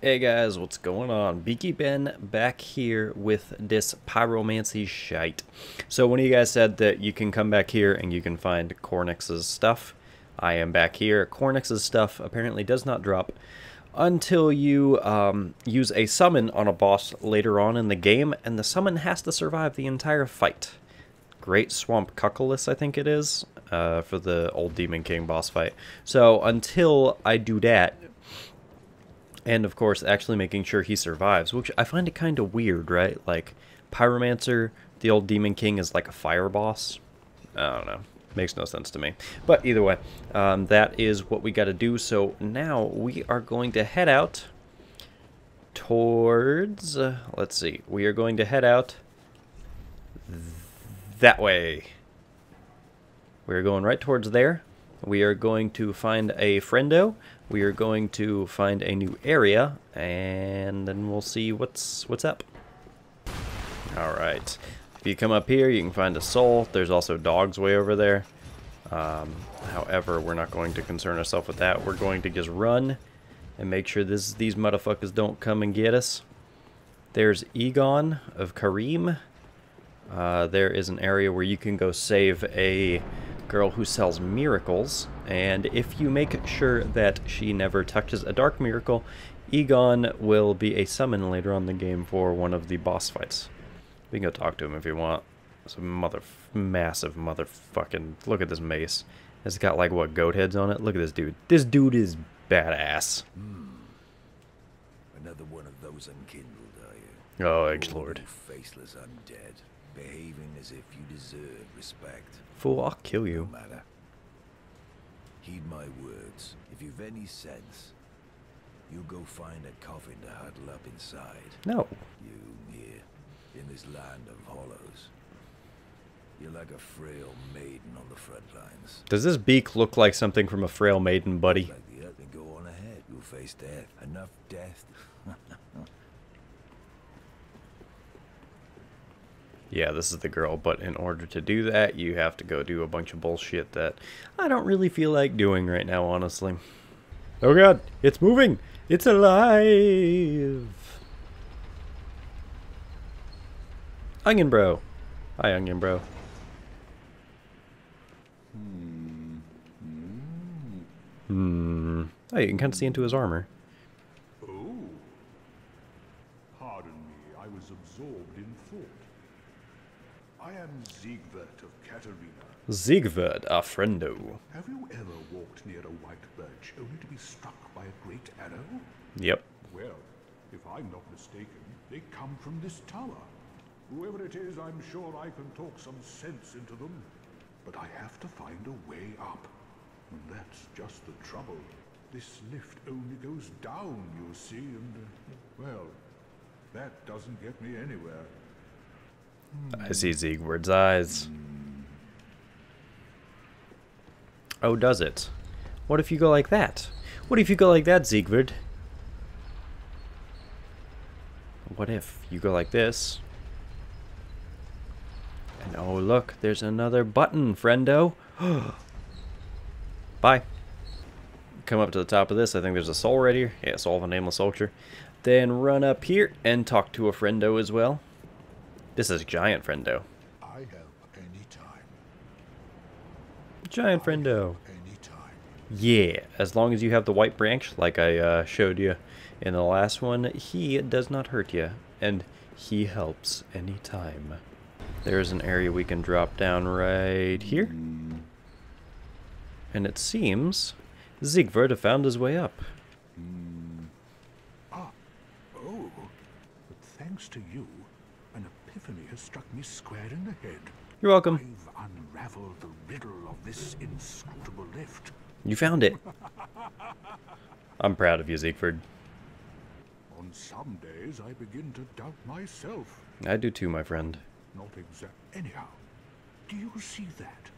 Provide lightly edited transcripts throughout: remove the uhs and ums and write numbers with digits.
Hey guys, what's going on? Beaky Ben back here with this pyromancy shite. So one of you guys said that you can come back here and you can find Cornix's stuff. I am back here. Cornix's stuff apparently does not drop until you use a summon on a boss later on in the game, and the summon has to survive the entire fight. Great Swamp Cuckoldus, I think it is, for the old Demon King boss fight. So until I do that, and of course actually making sure he survives, which I find it kind of weird, right? Like, Pyromancer, the old Demon King, is like a fire boss. I don't know. Makes no sense to me. But either way, that is what we got to do. So now we are going to head out towards... let's see. We are going to head out that way. We're going right towards there. We are going to find a friendo. We are going to find a new area, and then we'll see what's up. Alright. If you come up here, you can find a soul. There's also dogs way over there. However, we're not going to concern ourselves with that. We're going to just run and make sure these motherfuckers don't come and get us. There's Egon of Karim. There is an area where you can go save a girl who sells miracles, and if you make sure that she never touches a dark miracle, Egon will be a summon later on in the game for one of the boss fights. We can go talk to him if you want. It's a massive motherfucking... Look at this mace. It's got like, what, goat heads on it? Look at this dude. This dude is badass. Another one of those unkindled, are you? Oh, Edgelord. Faceless undead, behaving as if you deserve respect. Fool, I'll kill you. No matter. Heed my words. If you've any sense, you'll go find a coffin to huddle up inside. No. You here, in this land of hollows. You're like a frail maiden on the front lines. Does this beak look like something from a frail maiden, buddy? Like the earth, go on ahead. You'll face death. Enough death. Yeah, this is the girl, but in order to do that, you have to go do a bunch of bullshit that I don't really feel like doing right now, honestly. Oh god, it's moving! It's alive! Onion Bro! Hi, Onion Bro. Oh, you can kind of see into his armor. Oh. Pardon me, I was absorbed in thought. I am Siegward of Katarina. Siegward, a friendo. Have you ever walked near a white birch only to be struck by a great arrow? Yep. Well, if I'm not mistaken, they come from this tower. Whoever it is, I'm sure I can talk some sense into them. But I have to find a way up. And that's just the trouble. This lift only goes down, you see, and, well, that doesn't get me anywhere. I see Siegward's eyes. Oh, does it? What if you go like that? What if you go like that, Siegward? What if you go like this? And oh, look, there's another button, friendo. Bye. Come up to the top of this. I think there's a soul right here. Yeah, soul of a nameless soldier. Then run up here and talk to a friendo as well. This is giant friendo. I help anytime. Giant friendo. Anytime. Yeah, as long as you have the white branch, like I showed you in the last one, he does not hurt you, and he helps anytime. There's an area we can drop down right here. And it seems Siegward have found his way up. Oh, but thanks to you, an epiphany has struck me square in the head. You're welcome. I've unraveled the riddle of this inscrutable lift. You found it. I'm proud of you, Siegward. On some days, I begin to doubt myself. I do too, my friend. Not exact. Anyhow, do you see that?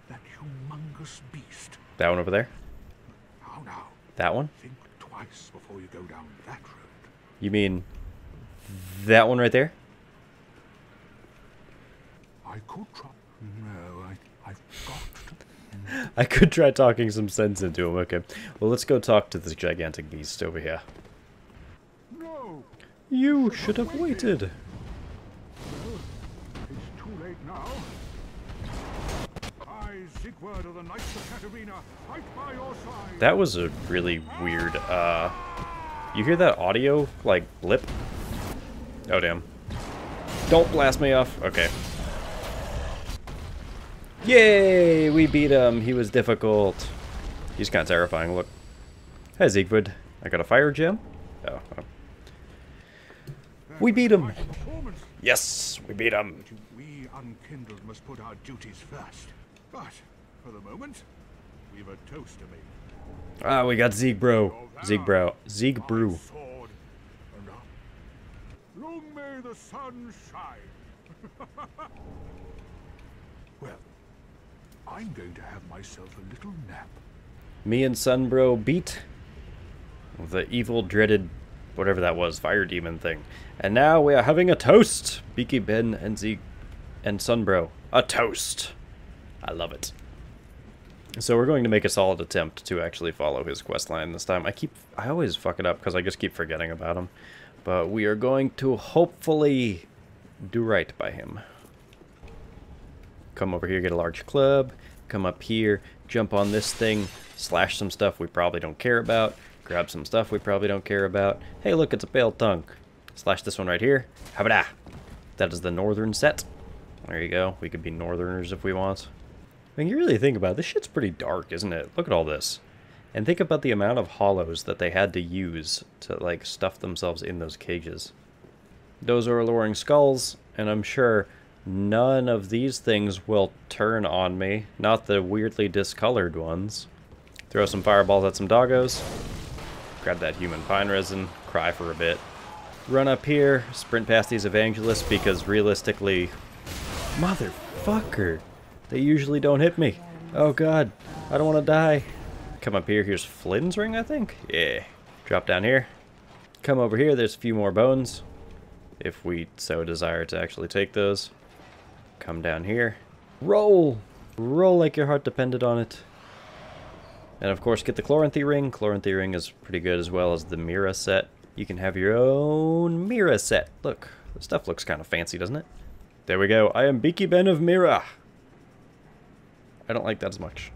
That humongous beast. That one over there? How now? That one? Think twice before you go down that road. You mean that one right there? I could try. No, I've got to. I could try talking some sense into him. Okay. Well, let's go talk to this gigantic beast over here. now. You should have waited. Well, it's too late now. I, Siegward of the Knights of Katarina, fight by your side. That was a really weird, you hear that audio, like, blip? Oh, damn. Don't blast me off. Okay. Yay! We beat him. He was difficult. He's kind of terrifying. Look. Hey, Siegward. I got a fire gem. Oh. We beat him. Yes, we beat him. We unkindled must put our duties first. But for the moment, we've a toast to make. Ah, we got Siegbro. Siegbrew. Long may the sun shine. Well, I'm going to have myself a little nap. Me and Sunbro beat the evil, dreaded, whatever that was, fire demon thing. And now we are having a toast. Beaky Ben and Sunbro. A toast. I love it. So we're going to make a solid attempt to actually follow his quest line this time. I always fuck it up because I just keep forgetting about him. But we are going to hopefully do right by him. Come over here, get a large club. Come up here, jump on this thing, slash some stuff we probably don't care about. Grab some stuff we probably don't care about. Hey, look, it's a pale tongue. Slash this one right here. Habada! That is the northern set. There you go. We could be northerners if we want. I mean, you really think about it, this shit's pretty dark, isn't it? Look at all this. And think about the amount of hollows that they had to use to, like, stuff themselves in those cages. Those are alluring skulls, and I'm sure none of these things will turn on me. Not the weirdly discolored ones. Throw some fireballs at some doggos. Grab that human pine resin. Cry for a bit. Run up here. Sprint past these evangelists because realistically... Motherfucker! They usually don't hit me. Oh god. I don't want to die. Come up here. Here's Flynn's ring, I think? Yeah. Drop down here. Come over here. There's a few more bones. If we so desire to actually take those. Come down here. Roll! Roll like your heart depended on it. And of course, get the Chloranthy ring. Chloranthy ring is pretty good as well as the Mira set. You can have your own Mira set. Look, the stuff looks kind of fancy, doesn't it? There we go. I am Beaky Ben of Mira. I don't like that as much.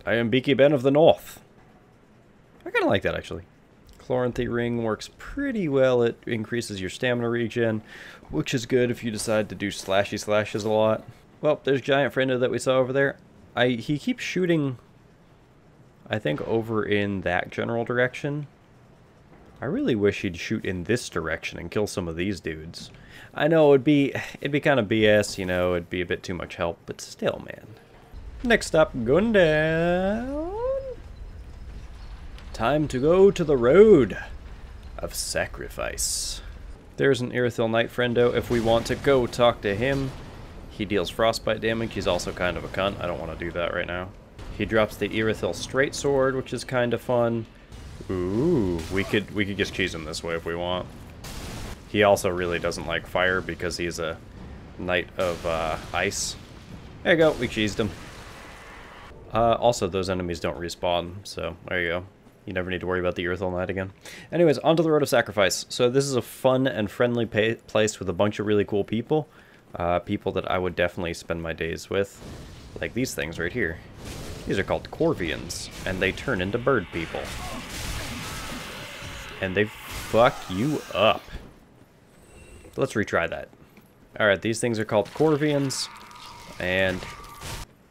I am Beaky Ben of the North. I kind of like that, actually. Chloranthy ring works pretty well. It increases your stamina regen, which is good if you decide to do slashy slashes a lot. Well, there's Giant Friendo that we saw over there. He keeps shooting, I think, over in that general direction. I really wish he'd shoot in this direction and kill some of these dudes. I know it'd be kind of BS, you know, it'd be a bit too much help, but still, man. Next up, going down. Time to go to the road of sacrifice. There's an Irithyll Knight friendo if we want to go talk to him. He deals frostbite damage. He's also kind of a cunt. I don't want to do that right now. He drops the Irithyll Straight Sword, which is kind of fun. Ooh, we could just cheese him this way if we want. He also really doesn't like fire because he's a Knight of Ice. There you go, we cheesed him. Also, those enemies don't respawn, so there you go. You never need to worry about the Irithyll Knight again. Anyways, onto the Road of Sacrifice. So this is a fun and friendly place with a bunch of really cool people. People that I would definitely spend my days with. Like these things right here. These are called Corvians, and they turn into bird people. And they fuck you up. Let's retry that. Alright, these things are called Corvians, and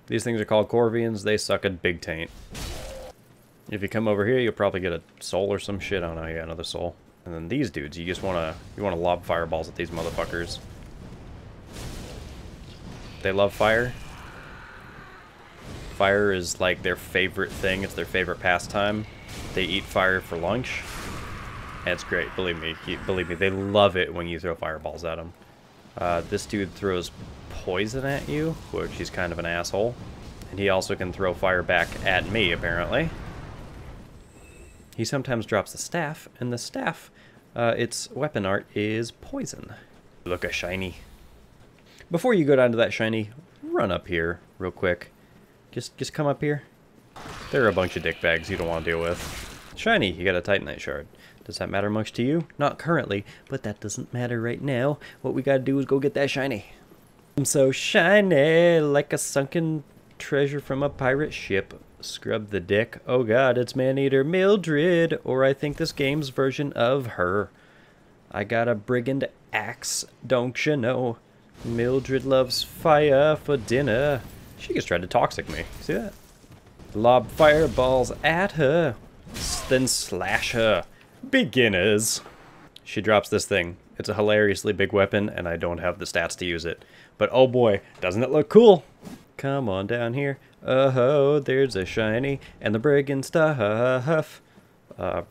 these things are called Corvians. They suck a big taint. If you come over here, you'll probably get a soul or some shit. Oh no, yeah, another soul. And then these dudes, you wanna lob fireballs at these motherfuckers. They love fire. Fire is like their favorite thing. It's their favorite pastime. They eat fire for lunch. And it's great, believe me. They love it when you throw fireballs at them. This dude throws poison at you, which he's kind of an asshole. And he also can throw fire back at me, apparently. He sometimes drops the staff, and the staff, its weapon art is poison. Look, a shiny. Before you go down to that shiny, run up here real quick. Just come up here. There are a bunch of dickbags you don't want to deal with. Shiny, you got a Titanite shard. Does that matter much to you? Not currently, but that doesn't matter right now. What we gotta do is go get that shiny. I'm so shiny, like a sunken treasure from a pirate ship. Scrub the dick. Oh god, it's Maneater Mildred, or I think this game's version of her. I got a brigand axe, don't you know? Mildred loves fire for dinner. She just tried to toxic me. See that? Lob fireballs at her, then slash her. Beginners. She drops this thing. It's a hilariously big weapon, and I don't have the stats to use it. But oh boy, doesn't it look cool? Come on down here. Oh-ho, there's a shiny, and the brigand stuff.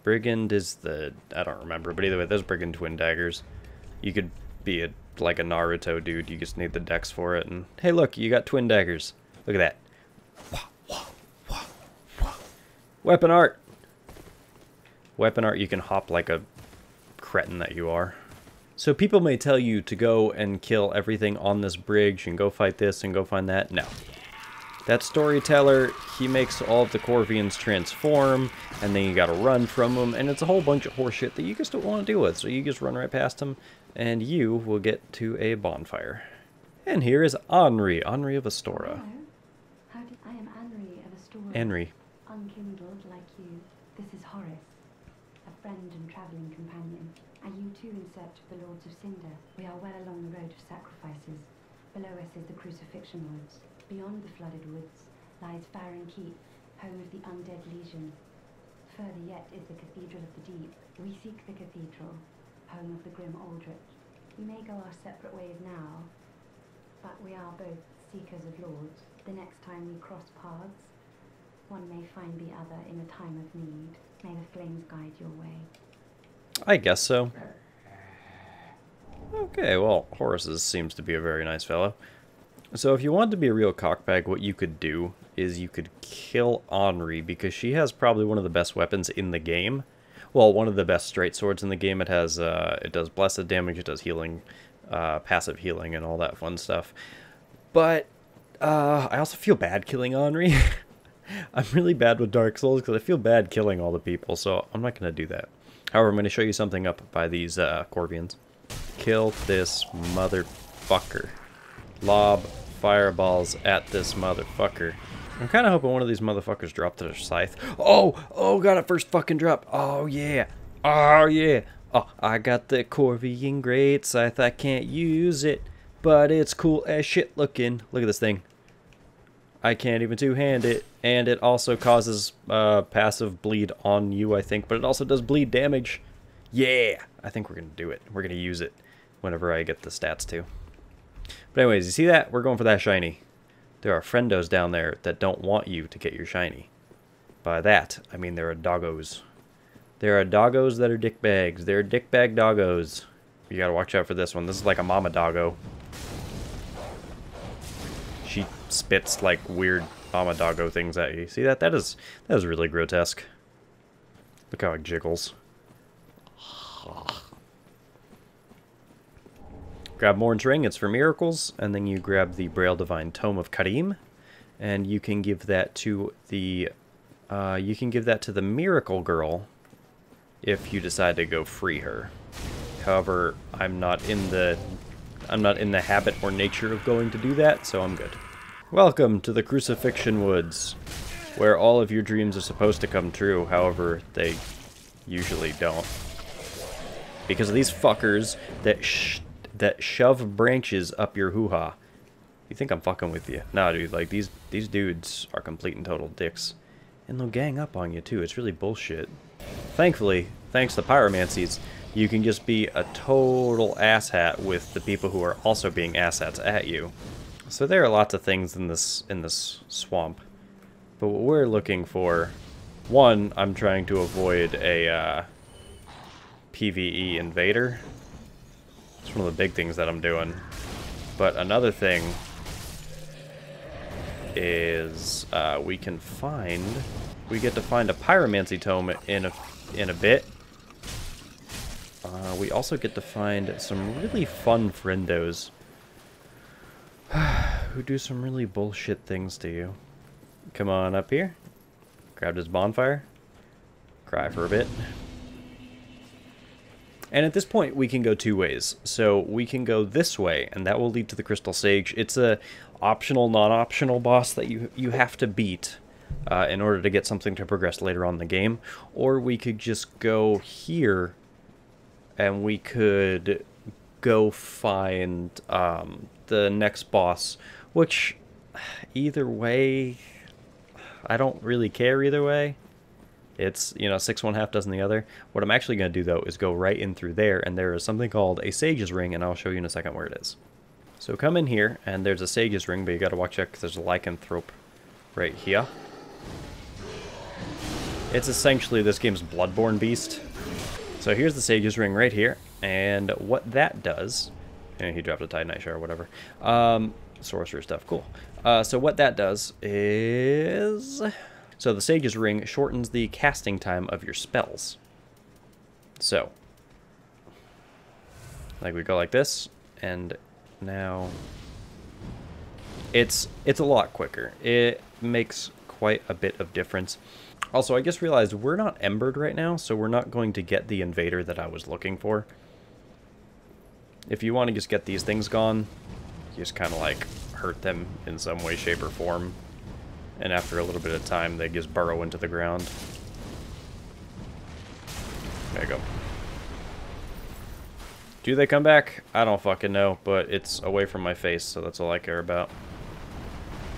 Brigand is the... I don't remember, but either way, there's brigand twin daggers. You could be like a Naruto dude, you just need the dex for it, and hey look, you got twin daggers. Look at that. Weapon art! Weapon art, you can hop like a cretin that you are. So people may tell you to go and kill everything on this bridge and go fight this and go find that. No. That storyteller, he makes all of the Corvians transform, and then you gotta run from them, and it's a whole bunch of horseshit that you just don't want to deal with. So you just run right past them, and you will get to a bonfire. And here is Henri, Henri of Astora. I am Henri of Astora. Henri. Unkindled like you. This is Horace, a friend and travelling companion. Are you too in search of the Lords of Cinder? We are well along the road of sacrifices. Below us is the Crucifixion woods. Beyond the flooded woods lies Farron Keep, home of the undead legion. Further yet is the Cathedral of the Deep. We seek the cathedral, home of the grim Aldrich. We may go our separate ways now, but we are both seekers of lords. The next time we cross paths, one may find the other in a time of need. May the flames guide your way. I guess so. Okay, well, Horace seems to be a very nice fellow. So if you wanted to be a real cockbag, what you could do is you could kill Henri, because she has probably one of the best weapons in the game. Well, one of the best straight swords in the game. It has, it does blessed damage, it does healing, passive healing, and all that fun stuff. But, I also feel bad killing Henri. I'm really bad with Dark Souls, because I feel bad killing all the people, so I'm not going to do that. However, I'm going to show you something up by these, Corvians. Kill this motherfucker. Lob fireballs at this motherfucker. I'm kind of hoping one of these motherfuckers drop their scythe. Oh, got a first fucking drop. Oh, yeah. Oh, yeah. Oh, I got the Corvian great scythe. I can't use it, but it's cool as shit looking. Look at this thing. I can't even two-hand it, and it also causes passive bleed on you, I think, but it also does bleed damage. Yeah, I think we're going to do it. We're going to use it whenever I get the stats to. But anyways, you see that? We're going for that shiny. There are friendos down there that don't want you to get your shiny. By that, I mean there are doggos. There are doggos that are dickbags. They're dickbag doggos. You gotta watch out for this one. This is like a mama doggo. She spits like weird mama doggo things at you. See that? That is really grotesque. Look how it jiggles. Grab Morn's Ring, it's for miracles, and then you grab the Braille Divine Tome of Karim, and you can give that to the Miracle Girl if you decide to go free her. However, I'm not in the habit or nature of going to do that, so I'm good. Welcome to the Crucifixion Woods, where all of your dreams are supposed to come true, however, they usually don't. Because of these fuckers that shove branches up your hoo-ha. You think I'm fucking with you? Nah, dude, like, these dudes are complete and total dicks. And they'll gang up on you, too. It's really bullshit. Thankfully, thanks to pyromancies, you can just be a total asshat with the people who are also being asshats at you. So there are lots of things in this swamp. But what we're looking for... One, I'm trying to avoid a PvE invader. It's one of the big things that I'm doing. But another thing is we get to find a pyromancy tome in a bit. We also get to find some really fun friendos who do some really bullshit things to you. Come on up here. Grab this bonfire. Cry for a bit. And at this point, we can go two ways. So we can go this way, and that will lead to the Crystal Sage. It's a optional, non-optional boss that you have to beat in order to get something to progress later on in the game. Or we could just go here, and we could go find the next boss, which either way, I don't really care either way. It's, you know, 6 one half dozen the other. What I'm actually going to do, though, is go right in through there, and there is something called a Sage's Ring, and I'll show you in a second where it is. So come in here, and there's a Sage's Ring, but you got to watch out because there's a lycanthrope right here. It's essentially this game's Bloodborne beast. So here's the Sage's Ring right here, and what that does... And he dropped a Titanite Shard or whatever. Sorcerer stuff, cool. So what that does is... So the Sage's Ring shortens the casting time of your spells. So, like we go like this, and now it's a lot quicker. It makes quite a bit of difference. Also, I just realized we're not embered right now, so we're not going to get the invader that I was looking for. If you want to just get these things gone, you just kind of like hurt them in some way, shape, or form. And after a little bit of time, they just burrow into the ground. There you go. Do they come back? I don't fucking know, but it's away from my face, so that's all I care about.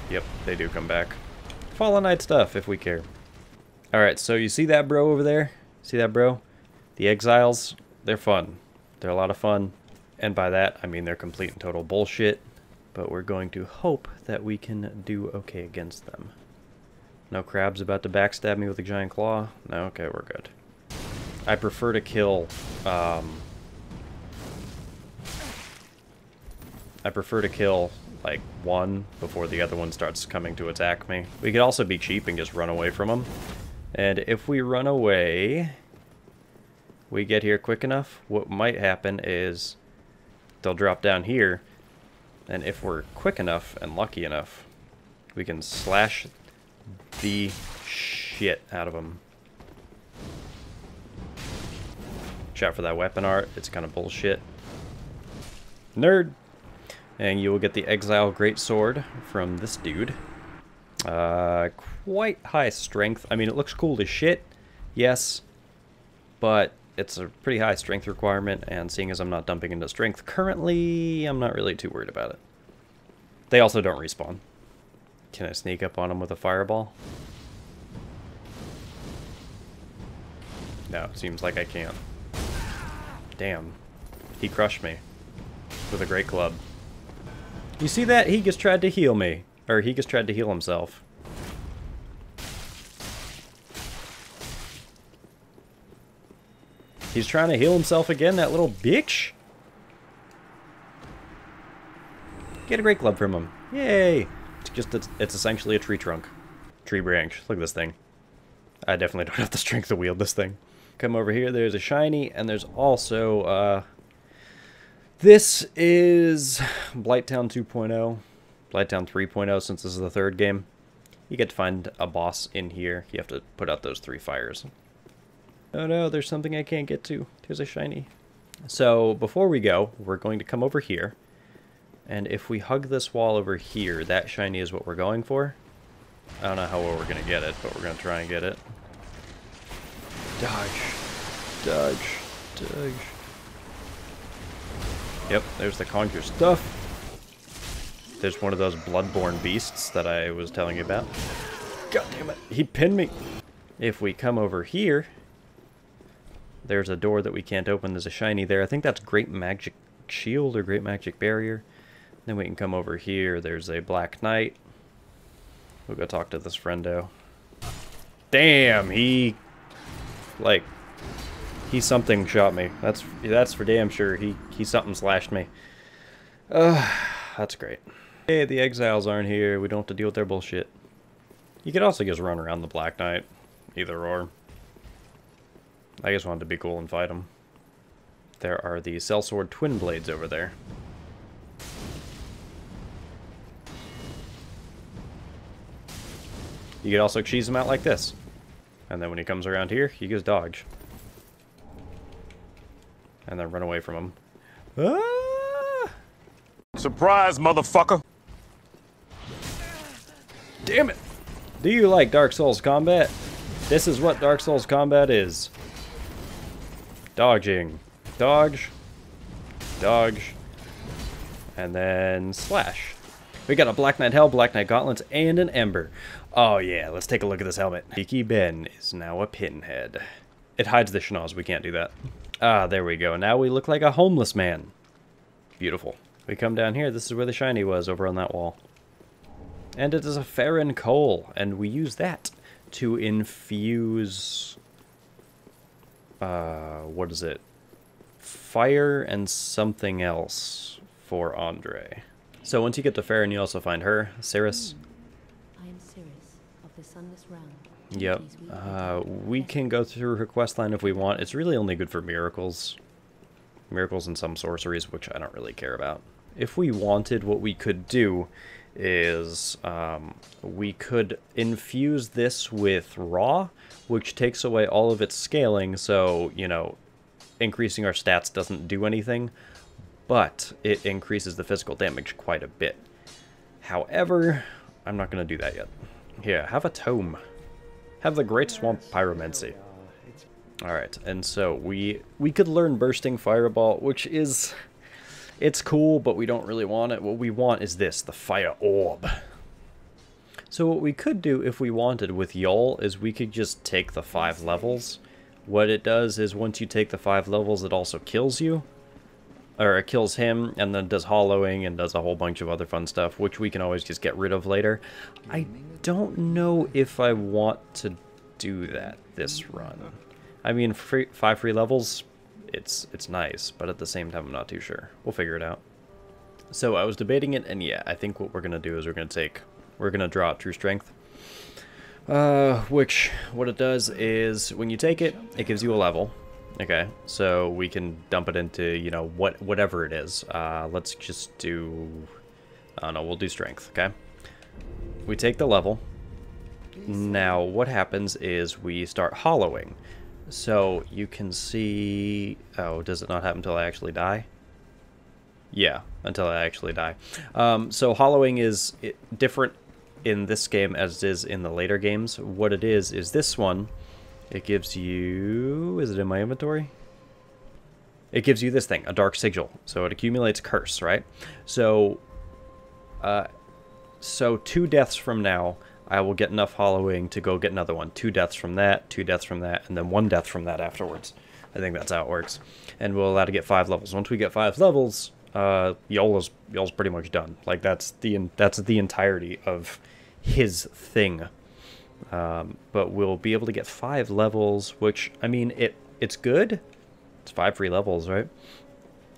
Yep, they do come back. Fallen Knight stuff, if we care. Alright, so you see that bro over there? See that bro? The exiles, they're fun. They're a lot of fun. And by that, I mean they're complete and total bullshit. But we're going to hope that we can do okay against them. No crab's about to backstab me with a giant claw? No? Okay, we're good. I prefer to kill... I prefer to kill, like, one before the other one starts coming to attack me. We could also be cheap and just run away from them. And if we run away... we get here quick enough, what might happen is... they'll drop down here... and if we're quick enough and lucky enough, we can slash the shit out of them. Watch out for that weapon art. It's kind of bullshit. Nerd! And you will get the Exile Greatsword from this dude. Quite high strength. I mean, it looks cool as shit, yes, but it's a pretty high strength requirement, and seeing as I'm not dumping into strength currently, I'm not really too worried about it. They also don't respawn. Can I sneak up on them with a fireball? No, it seems like I can't. Damn. He crushed me with a great club. You see that? He just tried to heal me. Or he just tried to heal himself. He's trying to heal himself again, that little bitch. Get a great club from him. Yay! It's essentially a tree trunk. Tree branch. Look at this thing. I definitely don't have the strength to wield this thing. Come over here, there's a shiny, and there's also, this is Blighttown 2.0. Blighttown 3.0, since this is the third game. You get to find a boss in here. You have to put out those 3 fires. Oh no, there's something I can't get to. There's a shiny. So, before we go, we're going to come over here. And if we hug this wall over here, that shiny is what we're going for. I don't know how well we're going to get it, but we're going to try and get it. Dodge. Dodge. Dodge. Yep, there's the conjure stuff. There's one of those bloodborne beasts that I was telling you about. God damn it, he pinned me. If we come over here, there's a door that we can't open. There's a shiny there. I think that's Great Magic Shield or Great Magic Barrier. Then we can come over here. There's a Black Knight. We'll go talk to this friendo. Damn, he something shot me. That's for damn sure. He something slashed me. That's great. Hey, the exiles aren't here. We don't have to deal with their bullshit. You could also just run around the Black Knight. Either or. I just wanted to be cool and fight him. There are the Sellsword Twin Blades over there. You could also cheese them out like this. And then when he comes around here, you just dodge. And then run away from him. Ah! Surprise, motherfucker! Damn it! Do you like Dark Souls combat? This is what Dark Souls combat is. Dodging. Dodge. Dodge. And then slash. We got a Black Knight Helm, Black Knight Gauntlets, and an Ember. Oh yeah, let's take a look at this helmet. Beaky Ben is now a pinhead. It hides the schnoz, we can't do that. Ah, there we go. Now we look like a homeless man. Beautiful. We come down here, this is where the shiny was, over on that wall. And it is a Farron coal, and we use that to infuse... what is it? Fire and something else for Andre. So once you get to Farron, you also find her, Cirrus. I am Cirrus of the Sunless Realm. Yep. We can go through her quest line if we want. It's really only good for miracles. Miracles and some sorceries, which I don't really care about. If we wanted, what we could do is we could infuse this with Raw, which takes away all of its scaling, so, you know, increasing our stats doesn't do anything, but it increases the physical damage quite a bit. However, I'm not going to do that yet. Here, have a tome. Have the Great Swamp Pyromancy. Alright, and so we could learn Bursting Fireball, which is... It's cool, but we don't really want it. What we want is this, the Fire Orb. So what we could do if we wanted with Yol is we could just take the 5 levels. What it does is once you take the 5 levels, it also kills you. Or it kills him, and then does hollowing, and does a whole bunch of other fun stuff, which we can always just get rid of later. I don't know if I want to do that this run. I mean, 5 free levels, it's nice, but at the same time, I'm not too sure. We'll figure it out. So I was debating it, and yeah, I think what we're going to do is we're going to draw out True Strength. Which, what it does is, when you take it, it gives you a level. Okay, so we can dump it into, you know, whatever it is. Let's just do, I don't know, we'll do Strength, okay? We take the level. Now, what happens is we start hollowing. So, you can see, oh, does it not happen until I actually die? Yeah, until I actually die. So hollowing is different in this game as it is in the later games. What it is this one, it gives you... Is it in my inventory? It gives you this thing, a dark sigil. So it accumulates curse, right? So, 2 deaths from now, I will get enough hollowing to go get another one. 2 deaths from that, 2 deaths from that, and then 1 death from that afterwards. I think that's how it works. And we'll allow to get 5 levels. Once we get 5 levels, Yol's pretty much done. Like, that's the entirety of his thing. But we'll be able to get 5 levels, which, I mean, it's good. It's 5 free levels, right?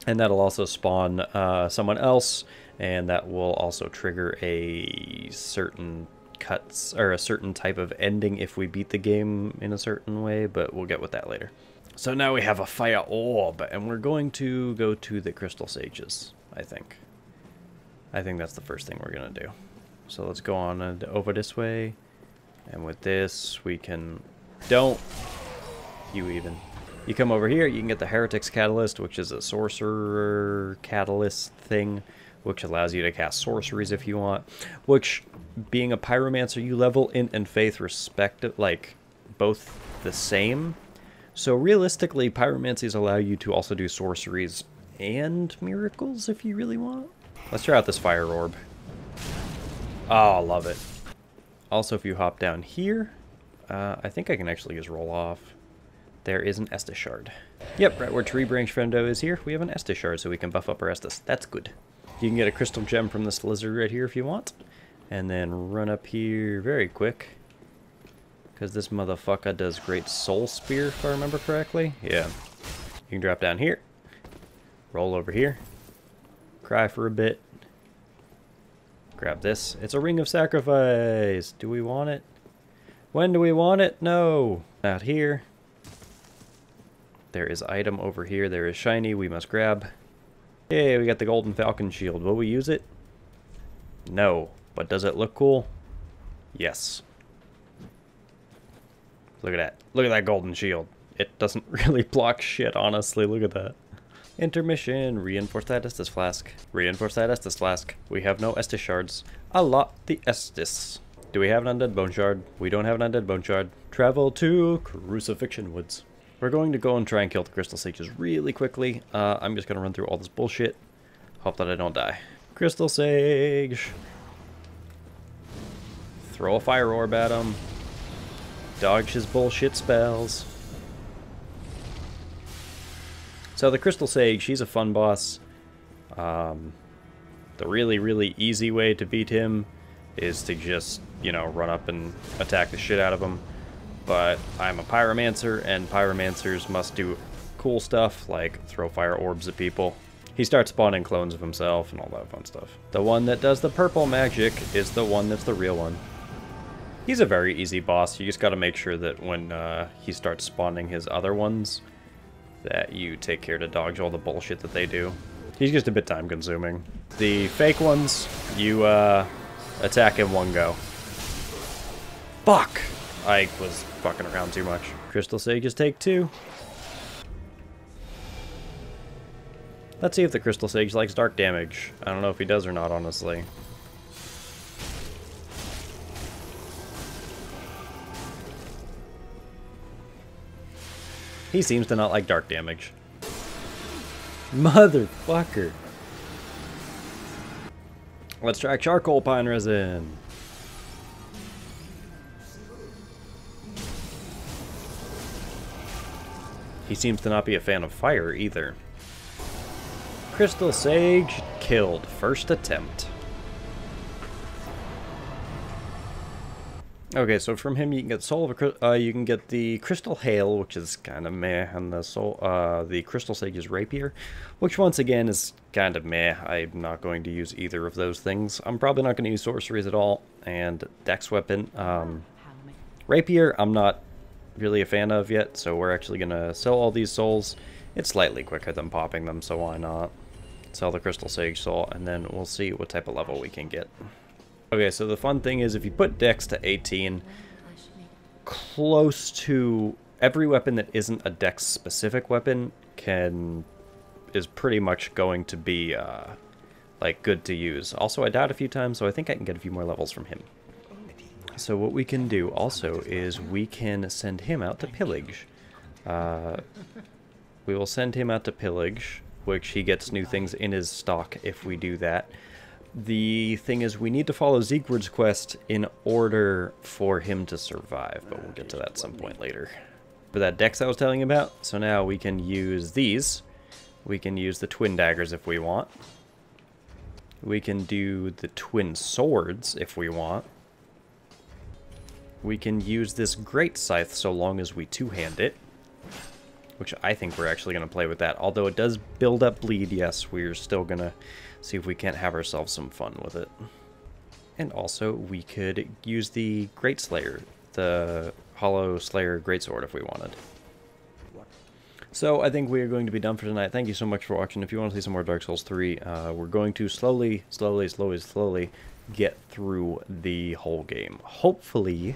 And that'll also spawn someone else, and that will also trigger a certain cuts, or a certain type of ending if we beat the game in a certain way, but we'll get with that later. So now we have a Fire Orb, and we're going to go to the Crystal Sages, I think. I think that's the first thing we're going to do. So let's go on over this way, and with this we can... Don't you even. You come over here, you can get the Heretic's Catalyst, which is a sorcerer catalyst thing, which allows you to cast sorceries if you want, which, being a pyromancer, you level int and faith respective, like, both the same. So realistically, pyromancies allow you to also do sorceries and miracles if you really want. Let's try out this Fire Orb. Oh, love it. Also, if you hop down here, I think I can actually just roll off. There is an Estus Shard. Yep, right where Tree Branch Friendo is here, we have an Estus Shard, so we can buff up our Estus. That's good. You can get a Crystal Gem from this lizard right here if you want. And then run up here very quick. Because this motherfucker does great Soul Spear, if I remember correctly. Yeah. You can drop down here. Roll over here. Cry for a bit. Grab this. It's a Ring of Sacrifice. Do we want it? When do we want it? No. Out here. There is item over here. There is shiny we must grab. Hey, we got the Golden Falcon Shield. Will we use it? No. But does it look cool? Yes. Look at that. Look at that golden shield. It doesn't really block shit, honestly. Look at that. Intermission. Reinforce that Estus flask. Reinforce that Estus flask. We have no Estus shards. A lot the Estus. Do we have an undead bone shard? We don't have an undead bone shard. Travel to Crucifixion Woods. We're going to go and try and kill the Crystal Sages really quickly. I'm just going to run through all this bullshit. Hope that I don't die. Crystal Sage. Throw a fire orb at him. Dodge his bullshit spells. So the Crystal Sage, she's a fun boss. The really, really easy way to beat him is to just, you know, run up and attack the shit out of him. But I'm a pyromancer, and pyromancers must do cool stuff like throw fire orbs at people. He starts spawning clones of himself and all that fun stuff. The one that does the purple magic is the one that's the real one. He's a very easy boss. You just gotta make sure that when he starts spawning his other ones, that you take care to dodge all the bullshit that they do. He's just a bit time consuming. The fake ones, you attack in one go. Fuck! I was fucking around too much. Crystal Sages take 2. Let's see if the Crystal Sage likes dark damage. I don't know if he does or not, honestly. He seems to not like dark damage. Motherfucker. Let's try charcoal pine resin. He seems to not be a fan of fire either. Crystal Sage killed. First attempt. Okay, so from him you can get Soul of a you can get the Crystal Hail, which is kind of meh, and the Crystal Sage's Rapier, which once again is kind of meh. I'm not going to use either of those things. I'm probably not going to use sorceries at all, and Dex Weapon. Rapier, I'm not really a fan of yet, so we're actually going to sell all these souls. It's slightly quicker than popping them, so why not? Sell the Crystal Sage soul, and then we'll see what type of level we can get. Okay, so the fun thing is if you put Dex to 18, close to every weapon that isn't a Dex specific weapon is pretty much going to be like good to use. Also, I died a few times, so I think I can get a few more levels from him. So what we can do also is we can send him out to pillage. We will send him out to pillage, which he gets new things in his stock if we do that. The thing is, we need to follow Siegward's quest in order for him to survive, but we'll get to that at some point later. But that Dex I was telling you about, so now we can use these. We can use the twin daggers if we want. We can do the twin swords if we want. We can use this great scythe so long as we two-hand it, which I think we're actually going to play with that. Although it does build up bleed, yes, we're still going to see if we can't have ourselves some fun with it. And also, we could use the Great Slayer, the Hollow Slayer Greatsword if we wanted. So I think we are going to be done for tonight. Thank you so much for watching. If you want to see some more Dark Souls 3, we're going to slowly get through the whole game. Hopefully,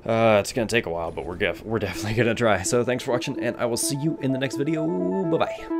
it's going to take a while, but we're definitely going to try. So thanks for watching, and I will see you in the next video. Bye-bye.